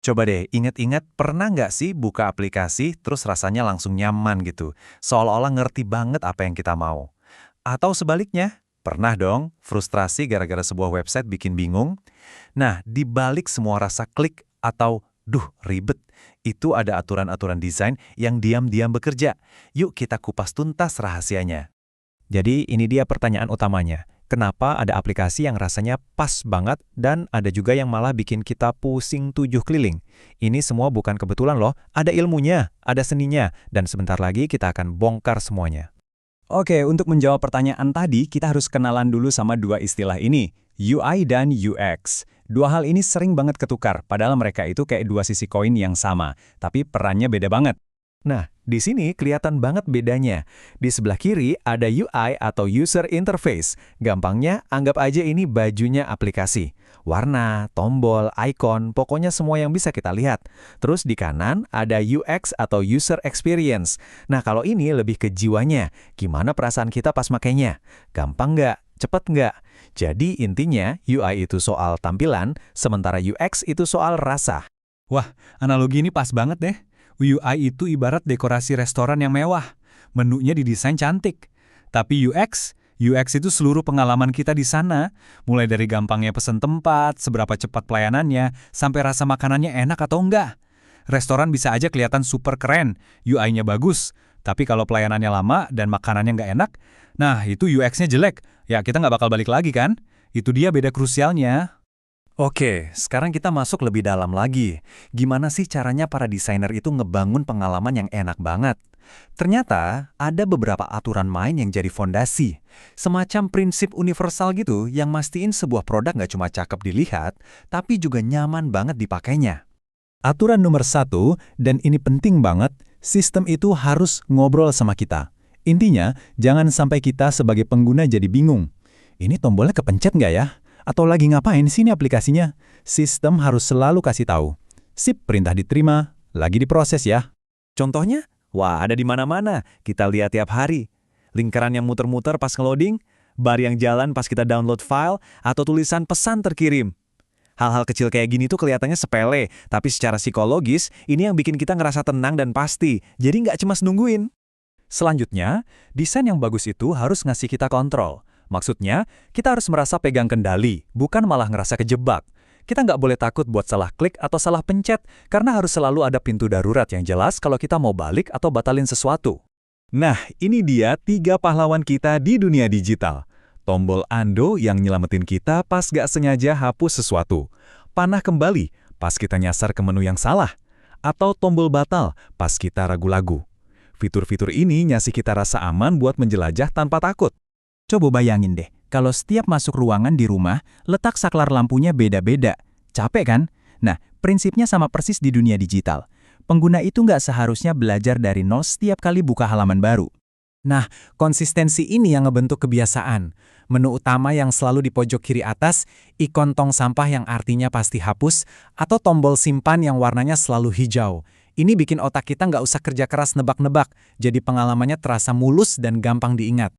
Coba deh, inget-inget pernah nggak sih buka aplikasi terus rasanya langsung nyaman gitu? Seolah-olah ngerti banget apa yang kita mau. Atau sebaliknya, pernah dong frustrasi gara-gara sebuah website bikin bingung? Nah, di balik semua rasa klik atau duh ribet, itu ada aturan-aturan desain yang diam-diam bekerja. Yuk kita kupas tuntas rahasianya. Jadi ini dia pertanyaan utamanya. Kenapa ada aplikasi yang rasanya pas banget dan ada juga yang malah bikin kita pusing 7 keliling? Ini semua bukan kebetulan loh, ada ilmunya, ada seninya, dan sebentar lagi kita akan bongkar semuanya. Oke, untuk menjawab pertanyaan tadi, kita harus kenalan dulu sama dua istilah ini, UI dan UX. Dua hal ini sering banget ketukar, padahal mereka itu kayak dua sisi koin yang sama, tapi perannya beda banget. Nah, di sini kelihatan banget bedanya. Di sebelah kiri ada UI atau User Interface. Gampangnya, anggap aja ini bajunya aplikasi. Warna, tombol, icon, pokoknya semua yang bisa kita lihat. Terus di kanan ada UX atau User Experience. Nah, kalau ini lebih ke jiwanya. Gimana perasaan kita pas makainya? Gampang nggak? Cepet nggak? Jadi intinya, UI itu soal tampilan, sementara UX itu soal rasa. Wah, analogi ini pas banget deh. UI itu ibarat dekorasi restoran yang mewah. Menunya didesain cantik. Tapi UX itu seluruh pengalaman kita di sana. Mulai dari gampangnya pesen tempat, seberapa cepat pelayanannya, sampai rasa makanannya enak atau enggak. Restoran bisa aja kelihatan super keren, UI-nya bagus. Tapi kalau pelayanannya lama dan makanannya nggak enak, nah itu UX-nya jelek. Ya kita nggak bakal balik lagi kan? Itu dia beda krusialnya. Oke, sekarang kita masuk lebih dalam lagi. Gimana sih caranya para desainer itu ngebangun pengalaman yang enak banget? Ternyata ada beberapa aturan main yang jadi fondasi. Semacam prinsip universal gitu yang mastiin sebuah produk nggak cuma cakep dilihat, tapi juga nyaman banget dipakainya. Aturan nomor satu, dan ini penting banget, sistem itu harus ngobrol sama kita. Intinya, jangan sampai kita sebagai pengguna jadi bingung. Ini tombolnya kepencet nggak ya? Atau lagi ngapain sih ini aplikasinya? Sistem harus selalu kasih tahu. Sip, perintah diterima, lagi diproses ya. Contohnya? Wah, ada di mana-mana. Kita lihat tiap hari. Lingkaran yang muter-muter pas nge-loading, bar yang jalan pas kita download file, atau tulisan pesan terkirim. Hal-hal kecil kayak gini tuh kelihatannya sepele, tapi secara psikologis, ini yang bikin kita ngerasa tenang dan pasti. Jadi nggak cuma nungguin. Selanjutnya, desain yang bagus itu harus ngasih kita kontrol. Maksudnya, kita harus merasa pegang kendali, bukan malah ngerasa kejebak. Kita nggak boleh takut buat salah klik atau salah pencet, karena harus selalu ada pintu darurat yang jelas kalau kita mau balik atau batalin sesuatu. Nah, ini dia 3 pahlawan kita di dunia digital. Tombol undo yang nyelamatin kita pas gak sengaja hapus sesuatu. Panah kembali pas kita nyasar ke menu yang salah. Atau tombol batal pas kita ragu-ragu. Fitur-fitur ini ngasih kita rasa aman buat menjelajah tanpa takut. Coba bayangin deh, kalau setiap masuk ruangan di rumah, letak saklar lampunya beda-beda. Capek kan? Nah, prinsipnya sama persis di dunia digital. Pengguna itu nggak seharusnya belajar dari nol setiap kali buka halaman baru. Nah, konsistensi ini yang ngebentuk kebiasaan. Menu utama yang selalu di pojok kiri atas, ikon tong sampah yang artinya pasti hapus, atau tombol simpan yang warnanya selalu hijau. Ini bikin otak kita nggak usah kerja keras nebak-nebak, jadi pengalamannya terasa mulus dan gampang diingat.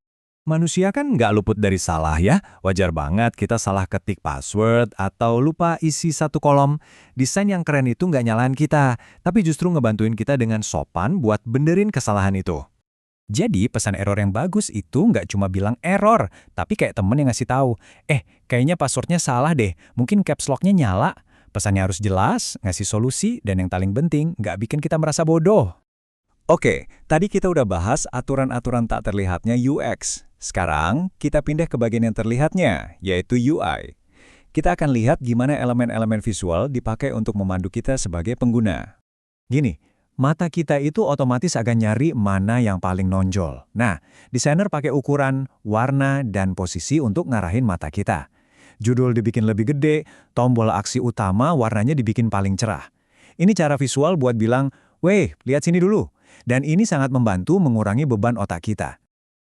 Manusia kan nggak luput dari salah ya. Wajar banget kita salah ketik password atau lupa isi satu kolom. Desain yang keren itu nggak nyalahin kita, tapi justru ngebantuin kita dengan sopan buat benerin kesalahan itu. Jadi pesan error yang bagus itu nggak cuma bilang error, tapi kayak temen yang ngasih tahu, kayaknya passwordnya salah deh, mungkin caps lock-nya nyala. Pesannya harus jelas, ngasih solusi, dan yang paling penting, nggak bikin kita merasa bodoh. Oke, tadi kita udah bahas aturan-aturan tak terlihatnya UX. Sekarang, kita pindah ke bagian yang terlihatnya, yaitu UI. Kita akan lihat gimana elemen-elemen visual dipakai untuk memandu kita sebagai pengguna. Gini, mata kita itu otomatis akan nyari mana yang paling nonjol. Nah, desainer pakai ukuran, warna, dan posisi untuk ngarahin mata kita. Judul dibikin lebih gede, tombol aksi utama warnanya dibikin paling cerah. Ini cara visual buat bilang, "Weh, lihat sini dulu." Dan ini sangat membantu mengurangi beban otak kita.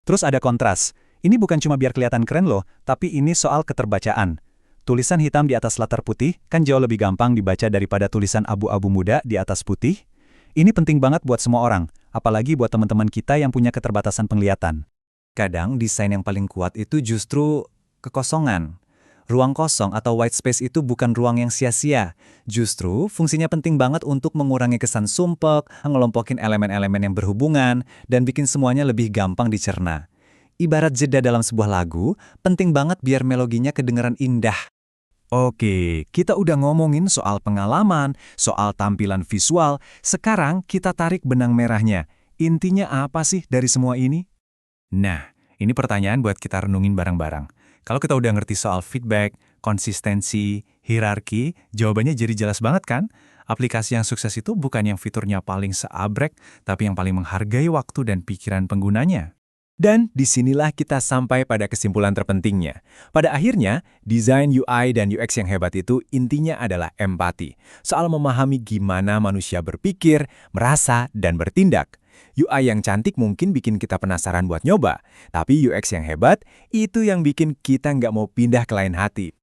Terus ada kontras. Ini bukan cuma biar kelihatan keren loh, tapi ini soal keterbacaan. Tulisan hitam di atas latar putih kan jauh lebih gampang dibaca daripada tulisan abu-abu muda di atas putih. Ini penting banget buat semua orang, apalagi buat teman-teman kita yang punya keterbatasan penglihatan. Kadang desain yang paling kuat itu justru kekosongan. ruang kosong atau white space itu bukan ruang yang sia-sia. Justru, fungsinya penting banget untuk mengurangi kesan sumpek, ngelompokin elemen-elemen yang berhubungan, dan bikin semuanya lebih gampang dicerna. Ibarat jeda dalam sebuah lagu, penting banget biar melodinya kedengaran indah. Oke, kita udah ngomongin soal pengalaman, soal tampilan visual. Sekarang kita tarik benang merahnya. Intinya apa sih dari semua ini? Nah, ini pertanyaan buat kita renungin bareng-bareng. Kalau kita udah ngerti soal feedback, konsistensi, hierarki, jawabannya jadi jelas banget kan? Aplikasi yang sukses itu bukan yang fiturnya paling seabrek, tapi yang paling menghargai waktu dan pikiran penggunanya. Dan disinilah kita sampai pada kesimpulan terpentingnya. Pada akhirnya, desain UI dan UX yang hebat itu intinya adalah empati. Soal memahami gimana manusia berpikir, merasa, dan bertindak. UI yang cantik mungkin bikin kita penasaran buat nyoba, tapi UX yang hebat, itu yang bikin kita nggak mau pindah ke lain hati.